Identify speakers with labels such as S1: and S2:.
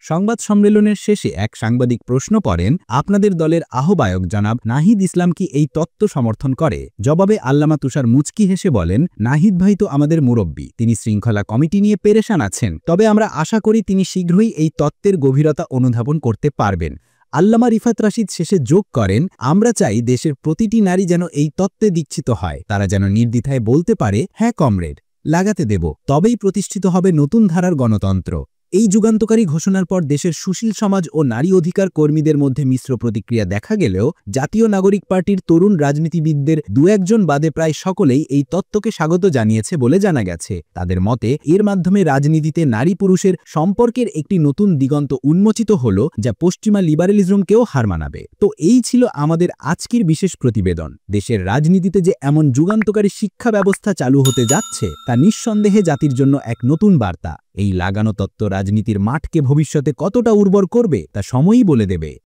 S1: সংবাদ সম্মেলনের শেষে এক সাংবাদিক প্রশ্ন করেন, আপনাদের দলের আহ্বায়ক জনাব নাহিদ ইসলাম কি এই তত্ত্ব সমর্থন করে? জবাবে আল্লামা তুষার মুচকি হেসে বলেন, নাহিদ ভাই তো আমাদের মুরব্বী, তিনি শৃঙ্খলা কমিটি নিয়ে পেরেশান আছেন, তবে আমরা আশা করি তিনি শীঘ্রই এই তত্ত্বের গভীরতা অনুধাবন করতে পারবেন। আল্লামা রিফাত রাশিদ শেষে যোগ করেন, আমরা চাই দেশের প্রতিটি নারী যেন এই তত্ত্বে দীক্ষিত হয়, তারা যেন নির্দ্বিধায় বলতে পারে, হ্যাঁ কমরেড, লাগাতে দেব, তবেই প্রতিষ্ঠিত হবে নতুন ধারার গণতন্ত্র। এই যুগান্তকারী ঘোষণার পর দেশের সুশীল সমাজ ও নারী অধিকার কর্মীদের মধ্যে মিশ্র প্রতিক্রিয়া দেখা গেলেও জাতীয় নাগরিক পার্টির তরুণ রাজনীতিবিদদের দু একজন বাদে প্রায় সকলেই এই তত্ত্বকে স্বাগত জানিয়েছে বলে জানা গেছে। তাদের মতে এর মাধ্যমে রাজনীতিতে নারী পুরুষের সম্পর্কের একটি নতুন দিগন্ত উন্মোচিত হল, যা পশ্চিমা লিবারেলিজমকেও হার মানাবে। তো এই ছিল আমাদের আজকের বিশেষ প্রতিবেদন। দেশের রাজনীতিতে যে এমন যুগান্তকারী শিক্ষা ব্যবস্থা চালু হতে যাচ্ছে তা নিঃসন্দেহে জাতির জন্য এক নতুন বার্তা। এই লাগানো তত্ত্ব রাজনীতির মাঠকে ভবিষ্যতে কতটা উর্বর করবে তা সময়ই বলে দেবে।